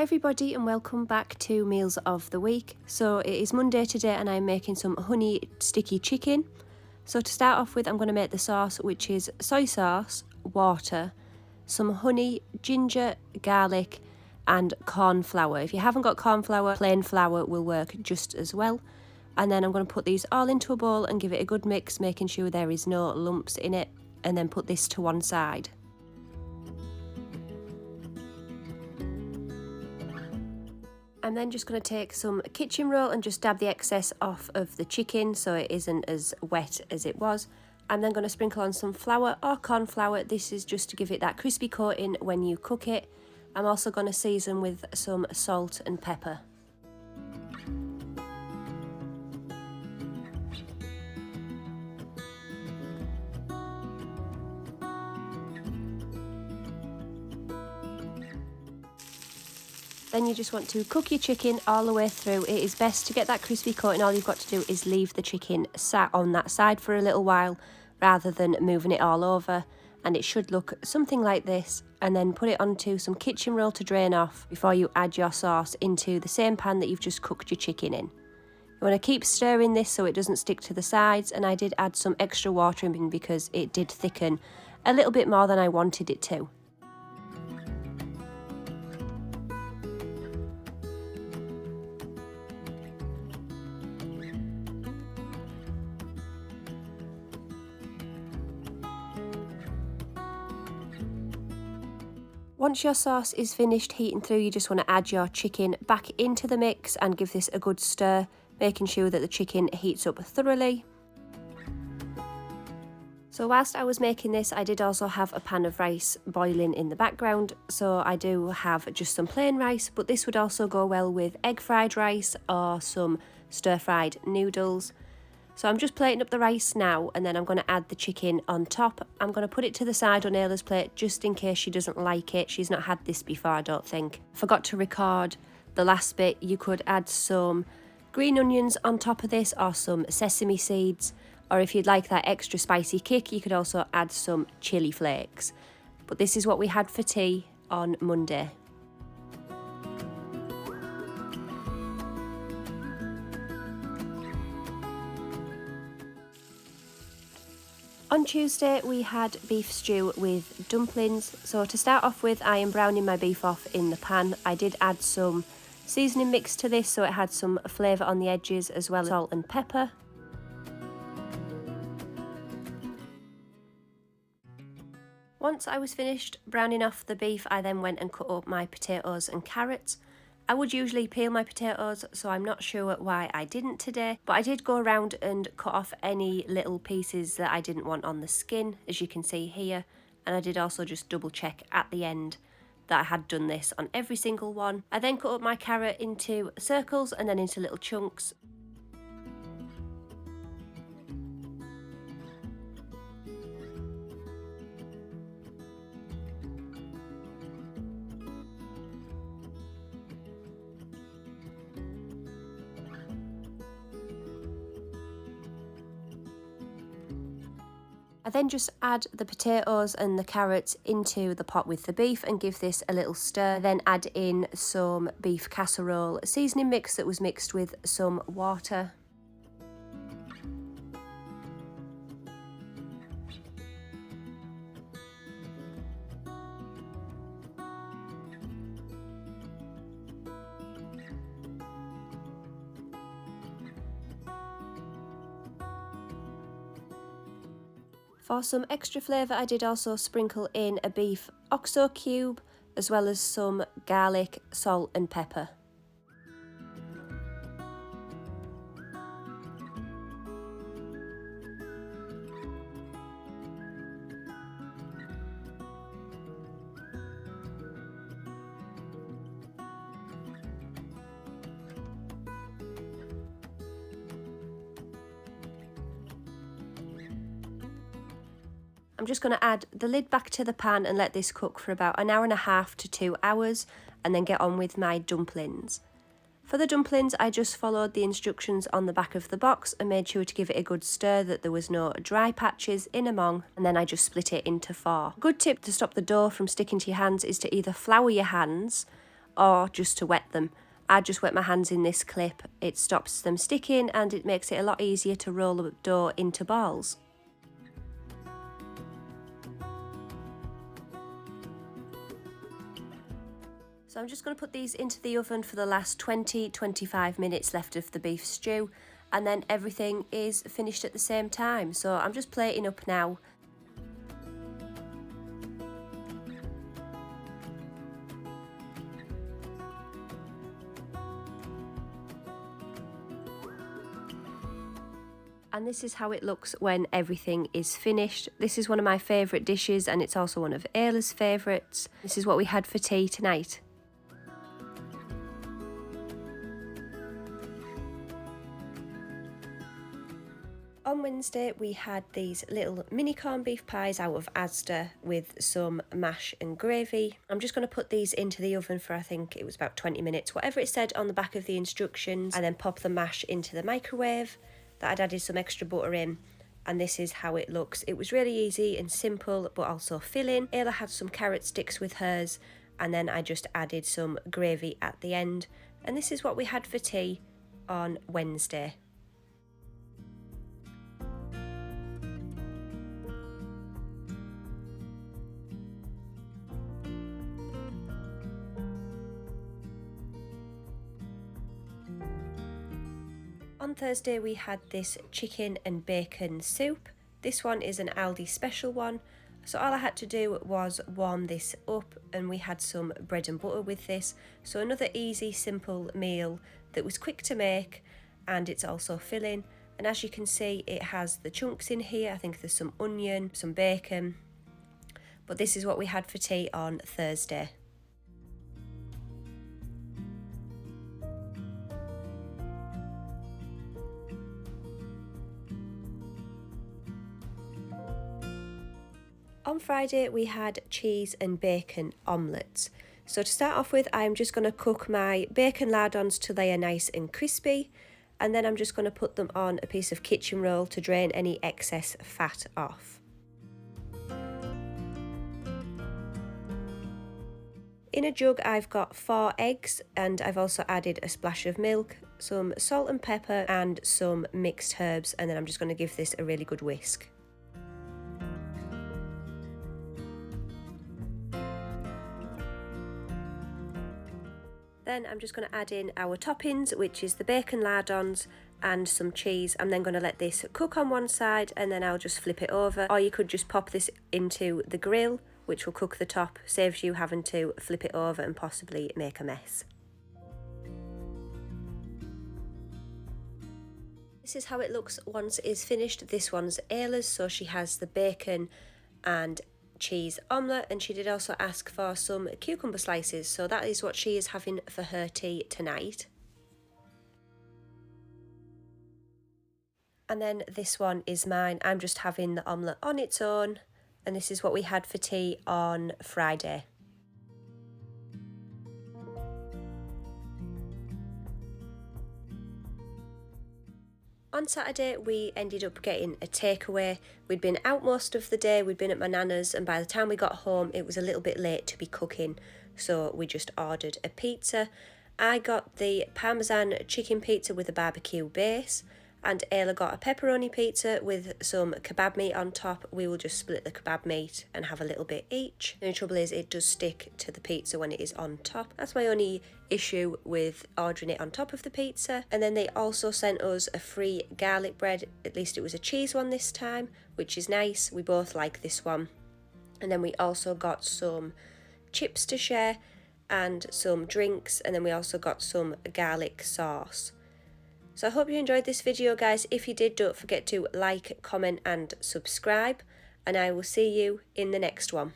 Hi everybody and welcome back to Meals of the Week. So it is Monday today and I'm making some honey sticky chicken. So to start off with, I'm going to make the sauce, which is soy sauce, water, some honey, ginger, garlic and corn flour. If you haven't got corn flour, plain flour will work just as well. And then I'm going to put these all into a bowl and give it a good mix, making sure there is no lumps in it, and then put this to one side. I'm then just going to take some kitchen roll and just dab the excess off of the chicken so it isn't as wet as it was. I'm then going to sprinkle on some flour or corn flour. This is just to give it that crispy coating when you cook it. I'm also going to season with some salt and pepper. Then you just want to cook your chicken all the way through. It is best to get that crispy coating. All you've got to do is leave the chicken sat on that side for a little while rather than moving it all over. And it should look something like this. And then put it onto some kitchen roll to drain off before you add your sauce into the same pan that you've just cooked your chicken in. You want to keep stirring this so it doesn't stick to the sides. And I did add some extra water in because it did thicken a little bit more than I wanted it to. Once your sauce is finished heating through, you just want to add your chicken back into the mix and give this a good stir, making sure that the chicken heats up thoroughly. So whilst I was making this, I did also have a pan of rice boiling in the background. So I do have just some plain rice, but this would also go well with egg fried rice or some stir-fried noodles. So I'm just plating up the rice now, and then I'm going to add the chicken on top. I'm going to put it to the side on Ayla's plate just in case she doesn't like it. She's not had this before, I don't think. Forgot to record the last bit. You could add some green onions on top of this or some sesame seeds. Or if you'd like that extra spicy kick, you could also add some chili flakes. But this is what we had for tea on Monday. On Tuesday we had beef stew with dumplings. So to start off with, I am browning my beef off in the pan. I did add some seasoning mix to this so it had some flavour on the edges, as well as salt and pepper. Once I was finished browning off the beef, I then went and cut up my potatoes and carrots. I would usually peel my potatoes, so I'm not sure why I didn't today, but I did go around and cut off any little pieces that I didn't want on the skin, as you can see here, and I did also just double check at the end that I had done this on every single one. I then cut up my carrot into circles and then into little chunks. I then just add the potatoes and the carrots into the pot with the beef and give this a little stir. Then add in some beef casserole seasoning mix that was mixed with some water. For some extra flavour, I did also sprinkle in a beef oxo cube, as well as some garlic, salt and pepper. I'm just going to add the lid back to the pan and let this cook for about 1.5 hours to 2 hours, and then get on with my dumplings. For the dumplings, I just followed the instructions on the back of the box and made sure to give it a good stir, that there was no dry patches in among, and then I just split it into 4. A good tip to stop the dough from sticking to your hands is to either flour your hands or just to wet them. I just wet my hands in this clip. It stops them sticking and it makes it a lot easier to roll the dough into balls. So I'm just going to put these into the oven for the last 20-25 minutes left of the beef stew, and then everything is finished at the same time. So I'm just plating up now. And this is how it looks when everything is finished. This is one of my favourite dishes, and it's also one of Ayla's favourites. This is what we had for tea tonight. On Wednesday we had these little mini corned beef pies out of Asda with some mash and gravy. I'm just going to put these into the oven for, I think it was about 20 minutes, whatever it said on the back of the instructions, and then pop the mash into the microwave. That I'd added some extra butter in, and this is how it looks. It was really easy and simple but also filling. Ayla had some carrot sticks with hers, and then I just added some gravy at the end, and this is what we had for tea on Wednesday. On Thursday we had this chicken and bacon soup. This one is an Aldi special one, so all I had to do was warm this up, and we had some bread and butter with this. So another easy, simple meal that was quick to make, and it's also filling. And as you can see, it has the chunks in here. I think there's some onion, some bacon, but this is what we had for tea on Thursday. On Friday we had cheese and bacon omelettes. So to start off with, I'm just going to cook my bacon lardons till they are nice and crispy, and then I'm just going to put them on a piece of kitchen roll to drain any excess fat off. In a jug I've got 4 eggs, and I've also added a splash of milk, some salt and pepper and some mixed herbs, and then I'm just going to give this a really good whisk. Then I'm just going to add in our toppings, which is the bacon lardons and some cheese. I'm then going to let this cook on one side, and then I'll just flip it over. Or you could just pop this into the grill, which will cook the top, saves you having to flip it over and possibly make a mess. This is how it looks once it is finished. This one's Ayla's, so she has the bacon and cheese omelette, and she did also ask for some cucumber slices, so that is what she is having for her tea tonight. And then this one is mine. I'm just having the omelette on its own, and this is what we had for tea on Friday. On Saturday we ended up getting a takeaway. We'd been out most of the day, we'd been at my nana's, and by the time we got home it was a little bit late to be cooking, so we just ordered a pizza. I got the Parmesan chicken pizza with a barbecue base, and Ayla got a pepperoni pizza with some kebab meat on top. We will just split the kebab meat and have a little bit each. The only trouble is it does stick to the pizza when it is on top. That's my only issue with ordering it on top of the pizza. And then they also sent us a free garlic bread. At least it was a cheese one this time, which is nice. We both like this one. And then we also got some chips to share and some drinks, and then we also got some garlic sauce. So I hope you enjoyed this video, guys. If you did, don't forget to like, comment and subscribe, and I will see you in the next one.